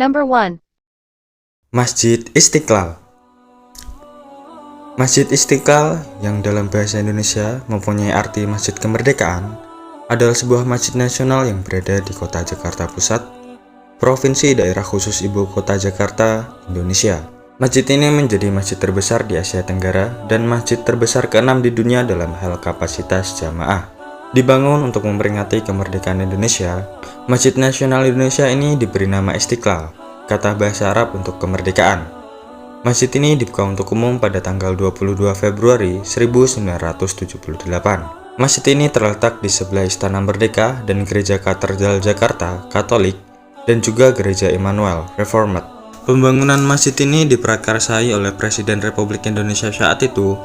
Number 1. Masjid Istiqlal. Masjid Istiqlal yang dalam bahasa Indonesia mempunyai arti Masjid Kemerdekaan adalah sebuah masjid nasional yang berada di kota Jakarta Pusat, Provinsi Daerah Khusus Ibu Kota Jakarta, Indonesia. Masjid ini menjadi masjid terbesar di Asia Tenggara dan masjid terbesar ke-6 di dunia dalam hal kapasitas jamaah. Dibangun untuk memperingati kemerdekaan Indonesia, Masjid Nasional Indonesia ini diberi nama Istiqlal, kata bahasa Arab untuk kemerdekaan. Masjid ini dibuka untuk umum pada tanggal 22 Februari 1978. Masjid ini terletak di sebelah Istana Merdeka dan Gereja Katedral Jakarta Katolik dan juga Gereja Immanuel Reformed. Pembangunan masjid ini diprakarsai oleh Presiden Republik Indonesia saat itu,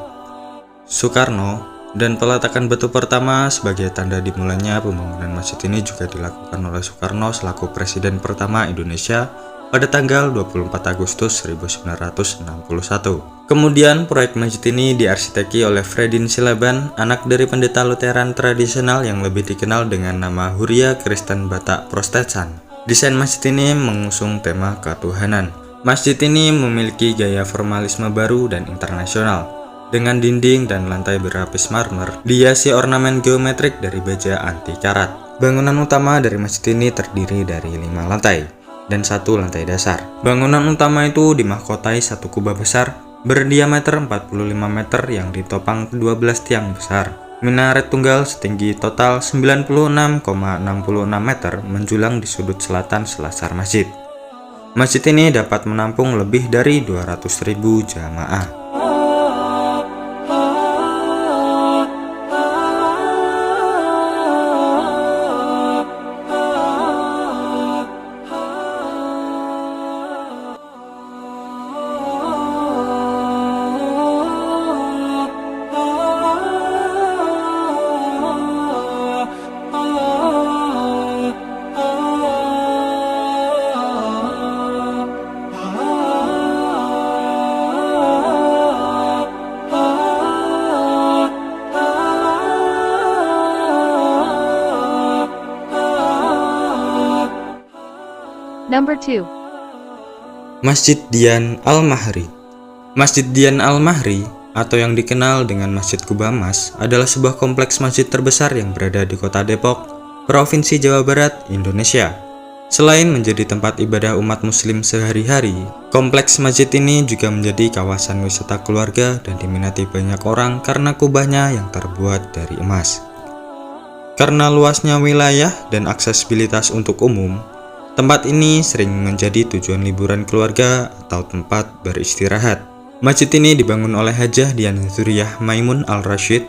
Soekarno, dan peletakan batu pertama sebagai tanda dimulainya pembangunan masjid ini juga dilakukan oleh Soekarno selaku Presiden pertama Indonesia pada tanggal 24 Agustus 1961. Kemudian proyek masjid ini diarsiteki oleh Fredin Silaban, anak dari pendeta Lutheran tradisional yang lebih dikenal dengan nama Huria Kristen Batak Protestan. Desain masjid ini mengusung tema ketuhanan. Masjid ini memiliki gaya formalisme baru dan internasional, dengan dinding dan lantai berlapis marmer, dihiasi ornamen geometrik dari baja anti karat. Bangunan utama dari masjid ini terdiri dari 5 lantai dan 1 lantai dasar. Bangunan utama itu dimahkotai satu kubah besar berdiameter 45 meter yang ditopang 12 tiang besar. Minaret tunggal setinggi total 96,66 meter menjulang di sudut selatan selasar masjid. Masjid ini dapat menampung lebih dari 200.000 jamaah. Number 2. Masjid Dian Al-Mahri. Masjid Dian Al-Mahri atau yang dikenal dengan Masjid Kubah Emas adalah sebuah kompleks masjid terbesar yang berada di Kota Depok, Provinsi Jawa Barat, Indonesia. Selain menjadi tempat ibadah umat muslim sehari-hari, kompleks masjid ini juga menjadi kawasan wisata keluarga dan diminati banyak orang karena kubahnya yang terbuat dari emas. Karena luasnya wilayah dan aksesibilitas untuk umum, tempat ini sering menjadi tujuan liburan keluarga atau tempat beristirahat. Masjid ini dibangun oleh Hajah Dian Zuriyah Maimun Al-Rasyid,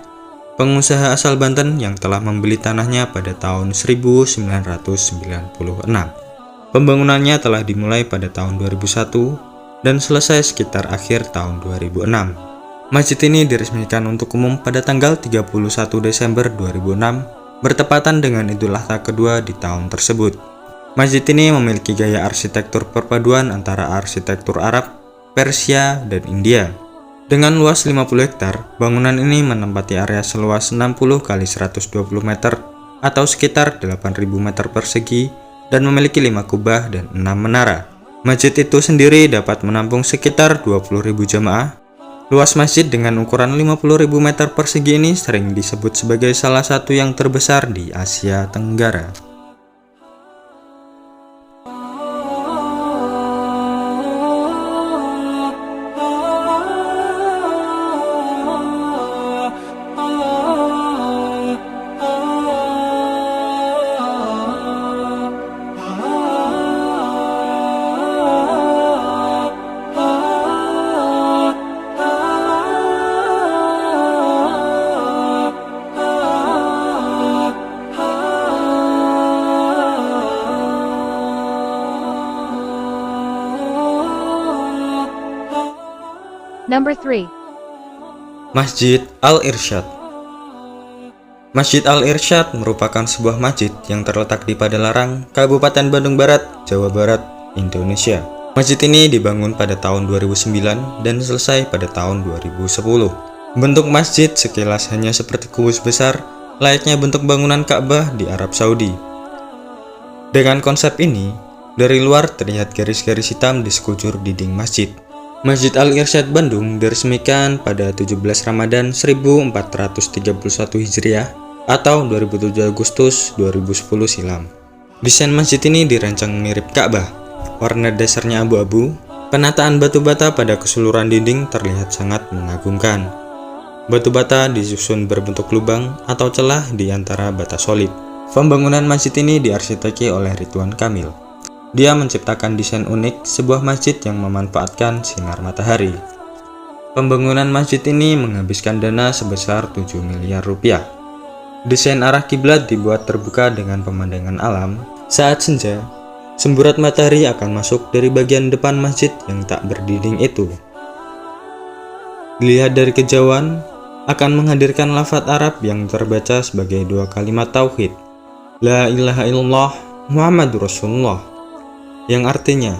pengusaha asal Banten yang telah membeli tanahnya pada tahun 1996. Pembangunannya telah dimulai pada tahun 2001 dan selesai sekitar akhir tahun 2006. Masjid ini diresmikan untuk umum pada tanggal 31 Desember 2006, bertepatan dengan Idul Adha kedua di tahun tersebut. Masjid ini memiliki gaya arsitektur perpaduan antara arsitektur Arab, Persia, dan India. Dengan luas 50 hektar, bangunan ini menempati area seluas 60 x 120 meter atau sekitar 8.000 meter persegi dan memiliki 5 kubah dan 6 menara. Masjid itu sendiri dapat menampung sekitar 20.000 jamaah. Luas masjid dengan ukuran 50.000 meter persegi ini sering disebut sebagai salah satu yang terbesar di Asia Tenggara. Number 3. Masjid Al-Irsyad. Masjid Al-Irsyad merupakan sebuah masjid yang terletak di Padalarang, Kabupaten Bandung Barat, Jawa Barat, Indonesia. Masjid ini dibangun pada tahun 2009 dan selesai pada tahun 2010. Bentuk masjid sekilas hanya seperti kubus besar, layaknya bentuk bangunan Ka'bah di Arab Saudi. Dengan konsep ini, Dari luar terlihat garis-garis hitam di sekujur dinding masjid. Masjid Al-Irsyad Bandung diresmikan pada 17 Ramadan 1431 Hijriah atau 27 Agustus 2010 silam. Desain masjid ini dirancang mirip Ka'bah. Warna dasarnya abu-abu. Penataan batu bata pada keseluruhan dinding terlihat sangat mengagumkan. Batu bata disusun berbentuk lubang atau celah di antara bata solid. Pembangunan masjid ini diarsiteki oleh Ridwan Kamil. Dia menciptakan desain unik sebuah masjid yang memanfaatkan sinar matahari. Pembangunan masjid ini menghabiskan dana sebesar 7 miliar rupiah. Desain arah kiblat dibuat terbuka dengan pemandangan alam. Saat senja, semburat matahari akan masuk dari bagian depan masjid yang tak berdinding itu. Dilihat dari kejauhan, akan menghadirkan lafaz Arab yang terbaca sebagai dua kalimat tauhid. La ilaha illallah Muhammadur Rasulullah, yang artinya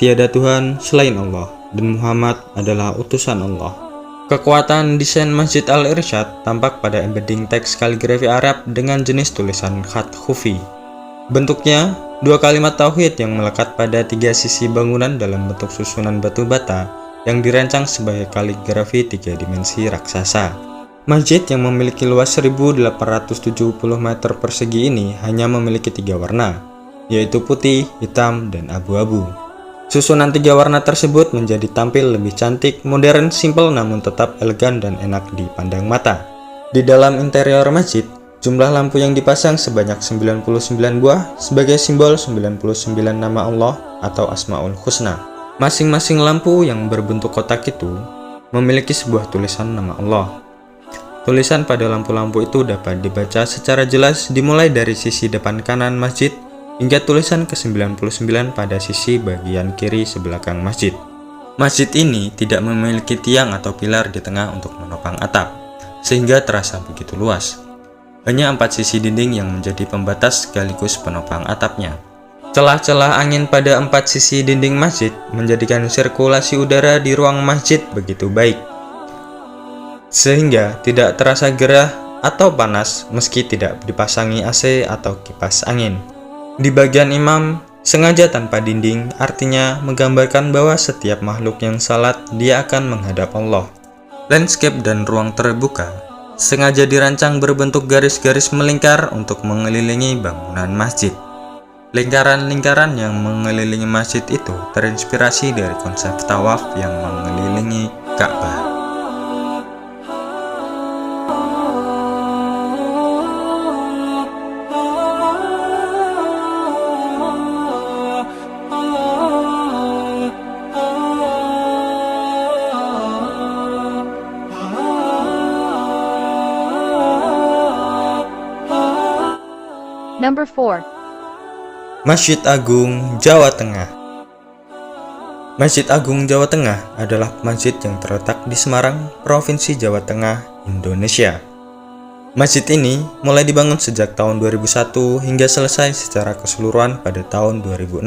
tiada Tuhan selain Allah dan Muhammad adalah utusan Allah. Kekuatan desain Masjid Al-Irsyad tampak pada embedding teks kaligrafi Arab dengan jenis tulisan khat khufi. Bentuknya dua kalimat tauhid yang melekat pada tiga sisi bangunan dalam bentuk susunan batu bata yang dirancang sebagai kaligrafi tiga dimensi raksasa. Masjid yang memiliki luas 1870 meter persegi ini hanya memiliki tiga warna, yaitu putih, hitam, dan abu-abu. Susunan tiga warna tersebut menjadi tampil lebih cantik, modern, simpel, namun tetap elegan dan enak dipandang mata. Di dalam interior masjid, jumlah lampu yang dipasang sebanyak 99 buah sebagai simbol 99 nama Allah atau Asmaul Husna. Masing-masing lampu yang berbentuk kotak itu memiliki sebuah tulisan nama Allah. Tulisan pada lampu-lampu itu dapat dibaca secara jelas dimulai dari sisi depan kanan masjid hingga tulisan ke-99 pada sisi bagian kiri sebelakang masjid. Masjid ini tidak memiliki tiang atau pilar di tengah untuk menopang atap, sehingga terasa begitu luas. Hanya 4 sisi dinding yang menjadi pembatas sekaligus penopang atapnya. Celah-celah angin pada 4 sisi dinding masjid menjadikan sirkulasi udara di ruang masjid begitu baik, sehingga tidak terasa gerah atau panas meski tidak dipasangi AC atau kipas angin. Di bagian imam, sengaja tanpa dinding, artinya menggambarkan bahwa setiap makhluk yang salat dia akan menghadap Allah. Landscape dan ruang terbuka sengaja dirancang berbentuk garis-garis melingkar untuk mengelilingi bangunan masjid. Lingkaran-lingkaran yang mengelilingi masjid itu terinspirasi dari konsep tawaf yang mengelilingi Ka'bah. Number 4. Masjid Agung Jawa Tengah. Masjid Agung Jawa Tengah adalah masjid yang terletak di Semarang, Provinsi Jawa Tengah, Indonesia. Masjid ini mulai dibangun sejak tahun 2001 hingga selesai secara keseluruhan pada tahun 2006.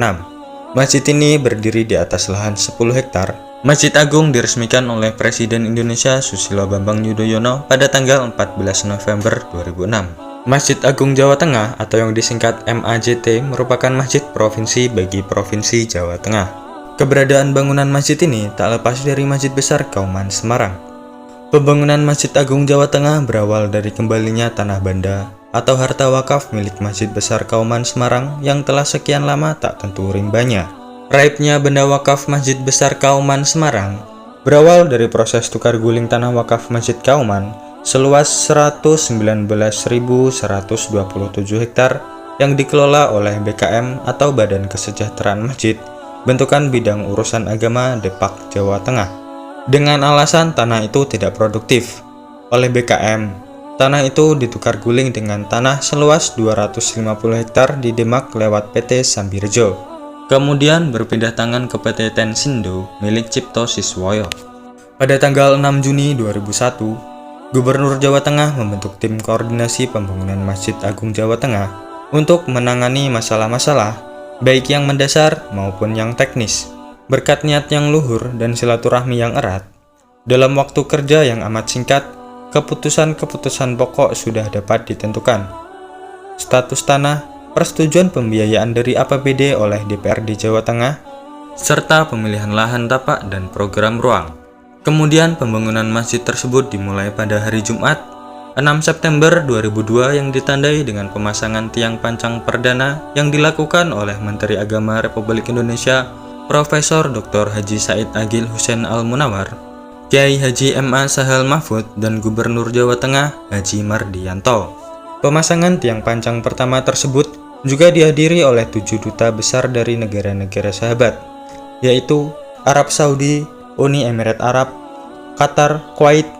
Masjid ini berdiri di atas lahan 10 hektar. Masjid Agung diresmikan oleh Presiden Indonesia Susilo Bambang Yudhoyono pada tanggal 14 November 2006. Masjid Agung Jawa Tengah atau yang disingkat MAJT merupakan masjid provinsi bagi Provinsi Jawa Tengah. Keberadaan bangunan masjid ini tak lepas dari Masjid Besar Kauman Semarang. Pembangunan Masjid Agung Jawa Tengah berawal dari kembalinya tanah banda atau harta wakaf milik Masjid Besar Kauman Semarang yang telah sekian lama tak tentu rimbanya. Raibnya benda wakaf Masjid Besar Kauman Semarang berawal dari proses tukar guling tanah wakaf Masjid Kauman seluas 119.127 hektar yang dikelola oleh BKM atau Badan Kesejahteraan Masjid, bentukan bidang urusan agama Depak Jawa Tengah. Dengan alasan tanah itu tidak produktif oleh BKM, tanah itu ditukar guling dengan tanah seluas 250 hektar di Demak lewat PT Sambirjo. Kemudian berpindah tangan ke PT Tensindo milik Cipto Siswoyo. Pada tanggal 6 Juni 2001, Gubernur Jawa Tengah membentuk tim koordinasi pembangunan Masjid Agung Jawa Tengah untuk menangani masalah-masalah, baik yang mendasar maupun yang teknis. Berkat niat yang luhur dan silaturahmi yang erat, dalam waktu kerja yang amat singkat, keputusan-keputusan pokok sudah dapat ditentukan. Status tanah persetujuan pembiayaan dari APBD oleh DPRD Jawa Tengah, serta pemilihan lahan tapak dan program ruang. Kemudian pembangunan masjid tersebut dimulai pada hari Jumat, 6 September 2002 yang ditandai dengan pemasangan tiang pancang perdana yang dilakukan oleh Menteri Agama Republik Indonesia Profesor Dr. Haji Said Agil Hussein Al-Munawar, Kiai Haji M.A. Sahal Mahfud, dan Gubernur Jawa Tengah Haji Mardiyanto. Pemasangan tiang pancang pertama tersebut juga dihadiri oleh 7 duta besar dari negara-negara sahabat, yaitu Arab Saudi, Uni Emirat Arab, Qatar, Kuwait,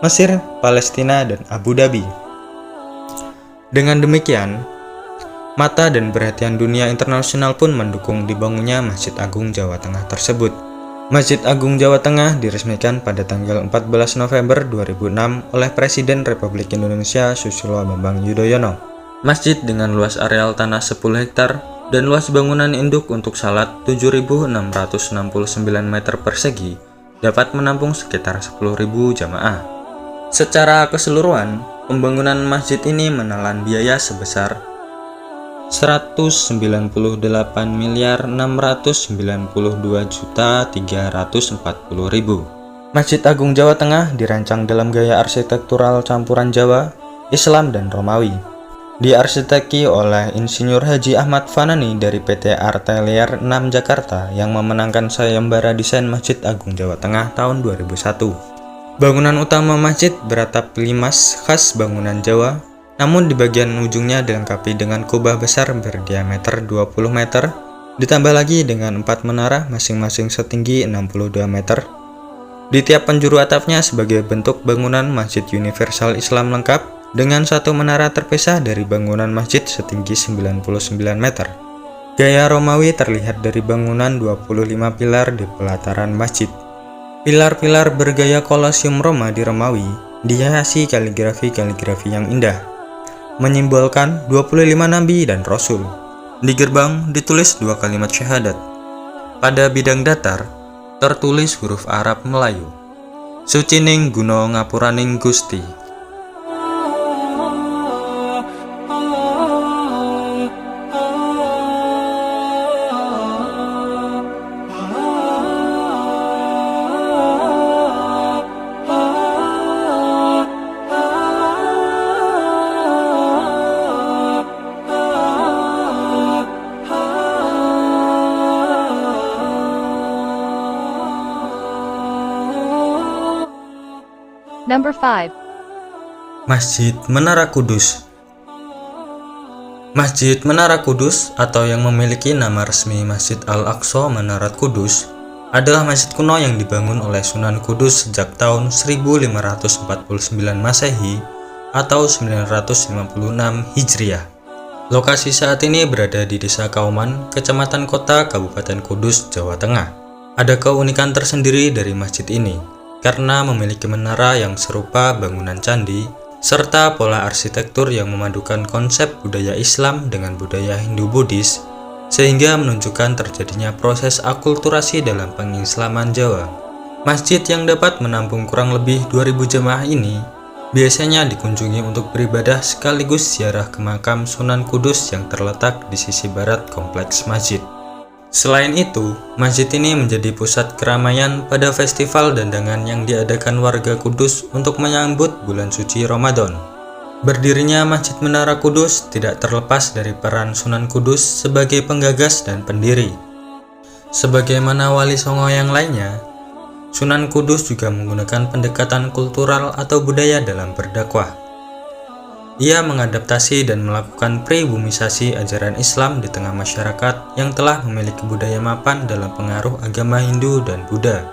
Mesir, Palestina, dan Abu Dhabi. Dengan demikian, mata dan perhatian dunia internasional pun mendukung dibangunnya Masjid Agung Jawa Tengah tersebut. Masjid Agung Jawa Tengah diresmikan pada tanggal 14 November 2006 oleh Presiden Republik Indonesia Susilo Bambang Yudhoyono. Masjid dengan luas areal tanah 10 hektar dan luas bangunan induk untuk salat 7.669 meter persegi dapat menampung sekitar 10.000 jamaah. Secara keseluruhan, pembangunan masjid ini menelan biaya sebesar 198.692.340.000. Masjid Agung Jawa Tengah dirancang dalam gaya arsitektural campuran Jawa, Islam, dan Romawi. Diarsiteki oleh Insinyur Haji Ahmad Fanani dari PT Artelier 6 Jakarta yang memenangkan sayembara desain Masjid Agung Jawa Tengah tahun 2001. Bangunan utama masjid beratap limas khas bangunan Jawa, namun di bagian ujungnya dilengkapi dengan kubah besar berdiameter 20 meter, ditambah lagi dengan 4 menara masing-masing setinggi 62 meter. Di tiap penjuru atapnya sebagai bentuk bangunan Masjid Universal Islam lengkap, dengan satu menara terpisah dari bangunan masjid setinggi 99 meter. Gaya Romawi terlihat dari bangunan 25 pilar di pelataran masjid. Pilar-pilar bergaya kolosium Roma di Romawi dihiasi kaligrafi-kaligrafi yang indah, menyimbolkan 25 nabi dan rasul. Di gerbang ditulis 2 kalimat syahadat. Pada bidang datar tertulis huruf Arab Melayu, Sucining Guno Ngapuraning Gusti. Number 5. Masjid Menara Kudus. Masjid Menara Kudus, atau yang memiliki nama resmi Masjid Al-Aqsa Menara Kudus, adalah masjid kuno yang dibangun oleh Sunan Kudus sejak tahun 1549 Masehi atau 956 Hijriah. Lokasi saat ini berada di Desa Kauman, Kecamatan Kota, Kabupaten Kudus, Jawa Tengah. Ada keunikan tersendiri dari masjid ini, karena memiliki menara yang serupa bangunan candi, serta pola arsitektur yang memadukan konsep budaya Islam dengan budaya Hindu-Buddhis, sehingga menunjukkan terjadinya proses akulturasi dalam pengislaman Jawa. Masjid yang dapat menampung kurang lebih 2.000 jemaah ini biasanya dikunjungi untuk beribadah sekaligus ziarah ke makam Sunan Kudus yang terletak di sisi barat kompleks masjid. Selain itu, masjid ini menjadi pusat keramaian pada festival dandangan yang diadakan warga Kudus untuk menyambut bulan suci Ramadan. Berdirinya Masjid Menara Kudus tidak terlepas dari peran Sunan Kudus sebagai penggagas dan pendiri. Sebagaimana wali songo yang lainnya, Sunan Kudus juga menggunakan pendekatan kultural atau budaya dalam berdakwah. Ia mengadaptasi dan melakukan pribumisasi ajaran Islam di tengah masyarakat yang telah memiliki budaya mapan dalam pengaruh agama Hindu dan Buddha.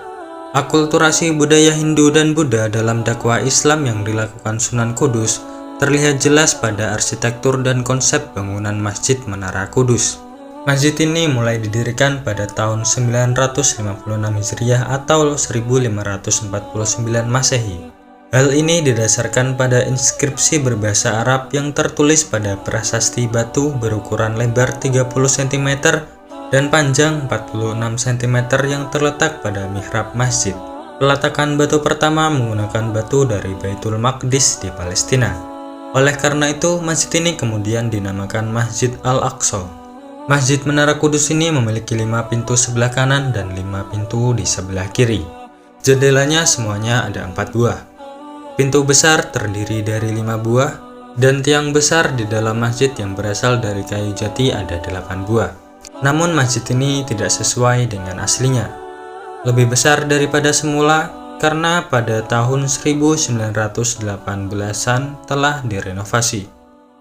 Akulturasi budaya Hindu dan Buddha dalam dakwah Islam yang dilakukan Sunan Kudus terlihat jelas pada arsitektur dan konsep bangunan Masjid Menara Kudus. Masjid ini mulai didirikan pada tahun 956 Hijriah atau 1549 Masehi. Hal ini didasarkan pada inskripsi berbahasa Arab yang tertulis pada prasasti batu berukuran lebar 30 cm dan panjang 46 cm yang terletak pada mihrab masjid. Peletakan batu pertama menggunakan batu dari Baitul Maqdis di Palestina. Oleh karena itu, masjid ini kemudian dinamakan Masjid Al-Aqsa. Masjid Menara Kudus ini memiliki 5 pintu sebelah kanan dan 5 pintu di sebelah kiri. Jendelanya semuanya ada 4 buah. Pintu besar terdiri dari 5 buah, dan tiang besar di dalam masjid yang berasal dari kayu jati ada 8 buah. Namun masjid ini tidak sesuai dengan aslinya. Lebih besar daripada semula karena pada tahun 1918-an telah direnovasi.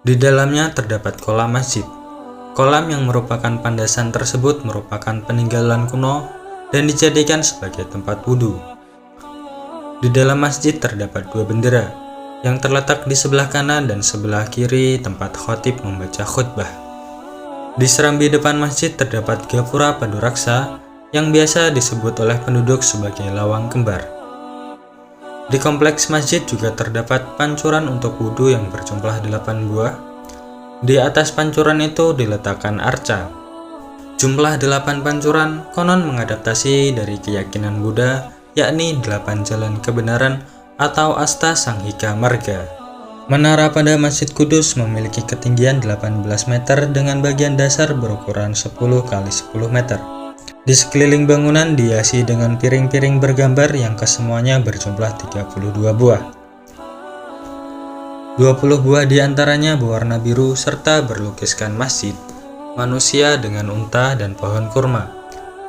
Di dalamnya terdapat kolam masjid. Kolam yang merupakan pandasan tersebut merupakan peninggalan kuno dan dijadikan sebagai tempat wudhu. Di dalam masjid terdapat 2 bendera yang terletak di sebelah kanan dan sebelah kiri tempat khatib membaca khutbah. Di serambi depan masjid terdapat gapura paduraksa yang biasa disebut oleh penduduk sebagai lawang kembar. Di kompleks masjid juga terdapat pancuran untuk wudhu yang berjumlah 8 buah. Di atas pancuran itu diletakkan arca. Jumlah 8 pancuran konon mengadaptasi dari keyakinan Buddha, yakni 8 jalan kebenaran atau Asta Sanghika Marga. Menara pada Masjid Kudus memiliki ketinggian 18 meter dengan bagian dasar berukuran 10 x 10 meter. Di sekeliling bangunan dihiasi dengan piring-piring bergambar yang kesemuanya berjumlah 32 buah. 20 buah diantaranya berwarna biru serta berlukiskan masjid, manusia dengan unta dan pohon kurma.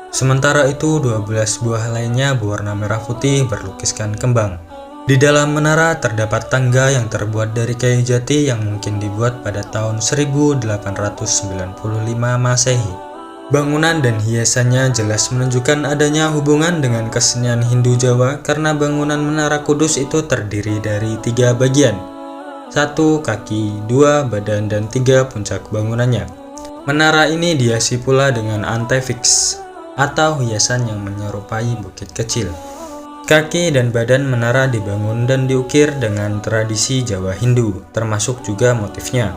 Sementara itu 12 buah lainnya berwarna merah putih berlukiskan kembang. Di dalam menara terdapat tangga yang terbuat dari kayu jati yang mungkin dibuat pada tahun 1895 Masehi. Bangunan dan hiasannya jelas menunjukkan adanya hubungan dengan kesenian Hindu Jawa karena bangunan Menara Kudus itu terdiri dari 3 bagian, 1 kaki, 2 badan, dan 3 puncak bangunannya. Menara ini dihiasi pula dengan antefix atau hiasan yang menyerupai bukit kecil. Kaki dan badan menara dibangun dan diukir dengan tradisi Jawa Hindu, termasuk juga motifnya.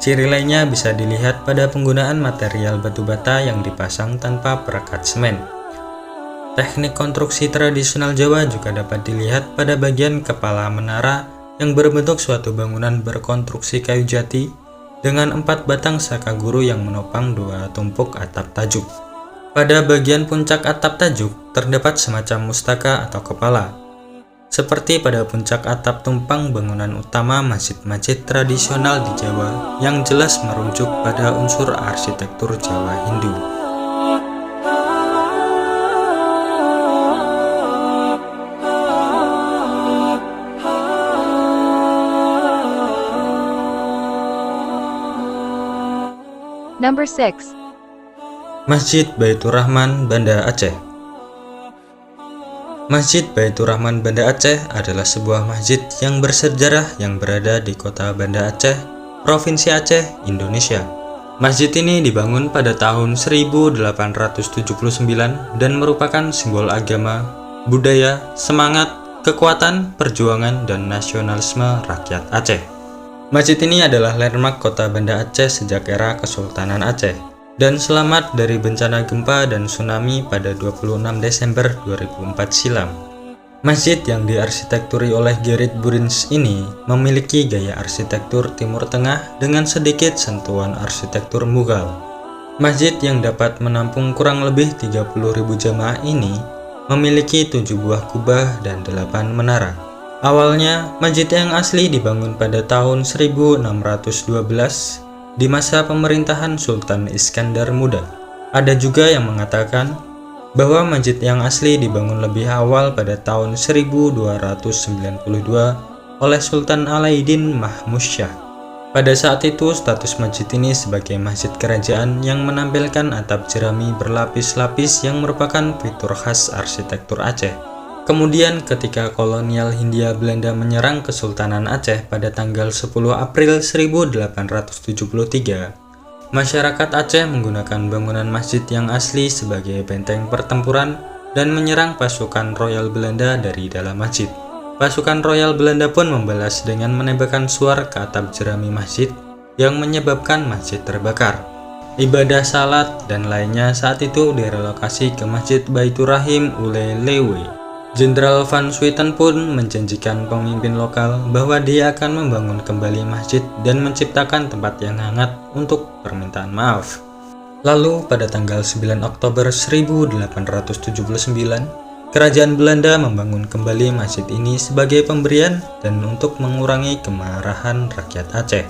Ciri lainnya bisa dilihat pada penggunaan material batu bata yang dipasang tanpa perekat semen. Teknik konstruksi tradisional Jawa juga dapat dilihat pada bagian kepala menara yang berbentuk suatu bangunan berkonstruksi kayu jati dengan 4 batang sakaguru yang menopang 2 tumpuk atap tajuk. Pada bagian puncak atap tajuk terdapat semacam mustaka atau kepala. Seperti pada puncak atap tumpang bangunan utama masjid-masjid tradisional di Jawa yang jelas merujuk pada unsur arsitektur Jawa Hindu. Number 6. Masjid Baitur Rahman, Banda Aceh. Masjid Baitur Rahman Banda Aceh adalah sebuah masjid yang bersejarah yang berada di kota Banda Aceh, Provinsi Aceh, Indonesia. Masjid ini dibangun pada tahun 1879 dan merupakan simbol agama, budaya, semangat, kekuatan, perjuangan, dan nasionalisme rakyat Aceh. Masjid ini adalah landmark kota Banda Aceh sejak era Kesultanan Aceh dan selamat dari bencana gempa dan tsunami pada 26 Desember 2004 silam. Masjid yang diarsitekturi oleh Gerrit Burins ini memiliki gaya arsitektur Timur Tengah dengan sedikit sentuhan arsitektur Mughal. Masjid yang dapat menampung kurang lebih 30.000 jamaah ini memiliki 7 buah kubah dan 8 menara. Awalnya, masjid yang asli dibangun pada tahun 1612 di masa pemerintahan Sultan Iskandar Muda. Ada juga yang mengatakan bahwa masjid yang asli dibangun lebih awal pada tahun 1292 oleh Sultan Alauddin Mahmud Shah. Pada saat itu, status masjid ini sebagai masjid kerajaan yang menampilkan atap jerami berlapis-lapis yang merupakan fitur khas arsitektur Aceh. Kemudian ketika kolonial Hindia Belanda menyerang Kesultanan Aceh pada tanggal 10 April 1873, masyarakat Aceh menggunakan bangunan masjid yang asli sebagai benteng pertempuran dan menyerang pasukan Royal Belanda dari dalam masjid. Pasukan Royal Belanda pun membalas dengan menembakkan suar ke atap jerami masjid yang menyebabkan masjid terbakar. Ibadah salat dan lainnya saat itu direlokasi ke Masjid Baitur Rahim Ulelewe. Jenderal Van Swieten pun menjanjikan pemimpin lokal bahwa dia akan membangun kembali masjid dan menciptakan tempat yang hangat untuk permintaan maaf. Lalu pada tanggal 9 Oktober 1879, Kerajaan Belanda membangun kembali masjid ini sebagai pemberian dan untuk mengurangi kemarahan rakyat Aceh.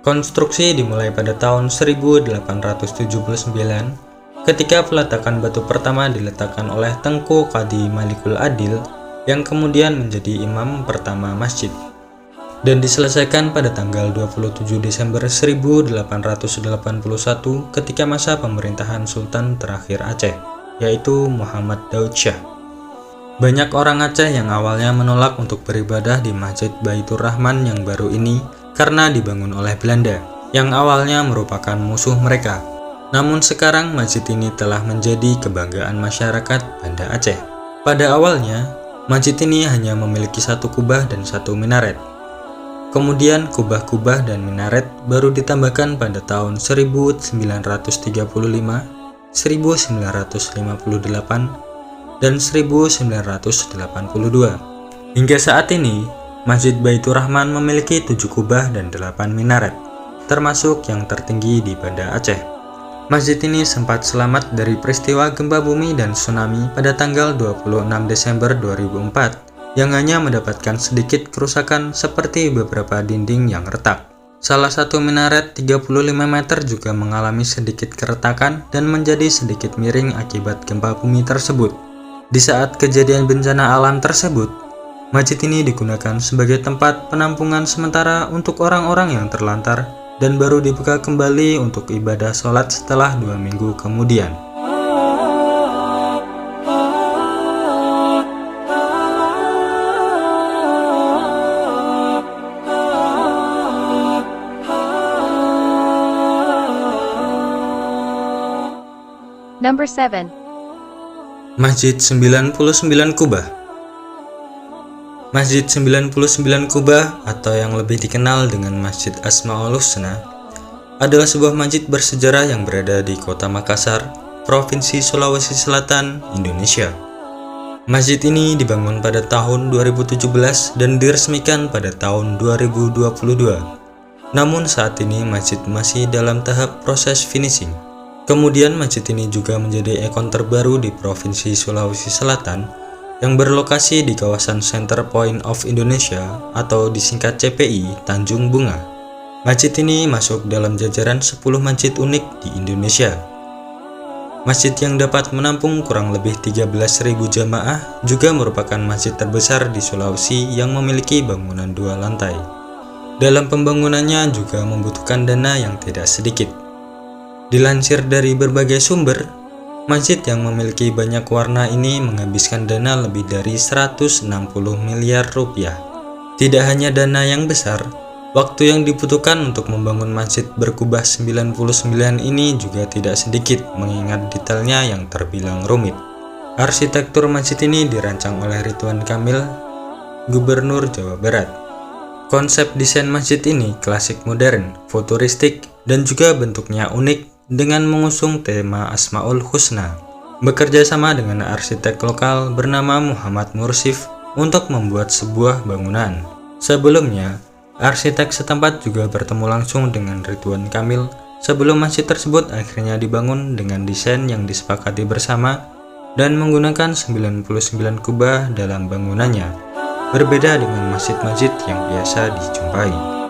Konstruksi dimulai pada tahun 1879 ketika peletakan batu pertama diletakkan oleh Tengku Qadi Malikul Adil yang kemudian menjadi imam pertama masjid, dan diselesaikan pada tanggal 27 Desember 1881 ketika masa pemerintahan Sultan terakhir Aceh, yaitu Muhammad Daud Shah. Banyak orang Aceh yang awalnya menolak untuk beribadah di Masjid Baitur Rahman yang baru ini karena dibangun oleh Belanda, yang awalnya merupakan musuh mereka. Namun sekarang masjid ini telah menjadi kebanggaan masyarakat Banda Aceh. Pada awalnya, masjid ini hanya memiliki satu kubah dan satu minaret. Kemudian kubah-kubah dan minaret baru ditambahkan pada tahun 1935, 1958, dan 1982. Hingga saat ini, Masjid Baitur Rahman memiliki 7 kubah dan 8 minaret, termasuk yang tertinggi di Banda Aceh. Masjid ini sempat selamat dari peristiwa gempa bumi dan tsunami pada tanggal 26 Desember 2004 yang hanya mendapatkan sedikit kerusakan seperti beberapa dinding yang retak. Salah satu minaret 35 meter juga mengalami sedikit keretakan dan menjadi sedikit miring akibat gempa bumi tersebut. Di saat kejadian bencana alam tersebut, masjid ini digunakan sebagai tempat penampungan sementara untuk orang-orang yang terlantar dan baru dibuka kembali untuk ibadah sholat setelah 2 minggu kemudian. Number 7. Masjid 99 Kubah. Masjid 99 Kubah atau yang lebih dikenal dengan Masjid Asmaul Husna adalah sebuah masjid bersejarah yang berada di Kota Makassar, Provinsi Sulawesi Selatan, Indonesia. Masjid ini dibangun pada tahun 2017 dan diresmikan pada tahun 2022. Namun saat ini masjid masih dalam tahap proses finishing. Kemudian masjid ini juga menjadi ikon terbaru di Provinsi Sulawesi Selatan yang berlokasi di kawasan Center Point of Indonesia atau disingkat CPI Tanjung Bunga. Masjid ini masuk dalam jajaran 10 masjid unik di Indonesia. Masjid yang dapat menampung kurang lebih 13.000 jamaah juga merupakan masjid terbesar di Sulawesi yang memiliki bangunan 2 lantai. Dalam pembangunannya juga membutuhkan dana yang tidak sedikit. Dilansir dari berbagai sumber, masjid yang memiliki banyak warna ini menghabiskan dana lebih dari 160 miliar rupiah. Tidak hanya dana yang besar, waktu yang dibutuhkan untuk membangun masjid berkubah 99 ini juga tidak sedikit mengingat detailnya yang terbilang rumit. Arsitektur masjid ini dirancang oleh Ridwan Kamil, Gubernur Jawa Barat. Konsep desain masjid ini klasik modern, futuristik, dan juga bentuknya unik dengan mengusung tema Asmaul Husna, bekerja sama dengan arsitek lokal bernama Muhammad Mursif untuk membuat sebuah bangunan. Sebelumnya, arsitek setempat juga bertemu langsung dengan Ridwan Kamil sebelum masjid tersebut akhirnya dibangun dengan desain yang disepakati bersama dan menggunakan 99 kubah dalam bangunannya, berbeda dengan masjid-masjid yang biasa dijumpai.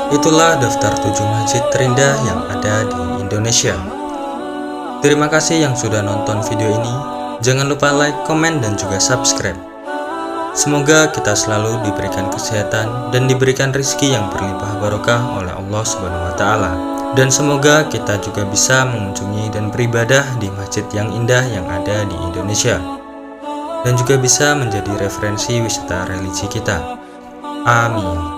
Itulah daftar 7 masjid terindah yang ada di Indonesia. Terima kasih yang sudah nonton video ini. Jangan lupa like, komen, dan juga subscribe. Semoga kita selalu diberikan kesehatan dan diberikan rezeki yang berlimpah barokah oleh Allah Subhanahu wa Ta'ala. Dan semoga kita juga bisa mengunjungi dan beribadah di masjid yang indah yang ada di Indonesia, dan juga bisa menjadi referensi wisata religi kita. Amin.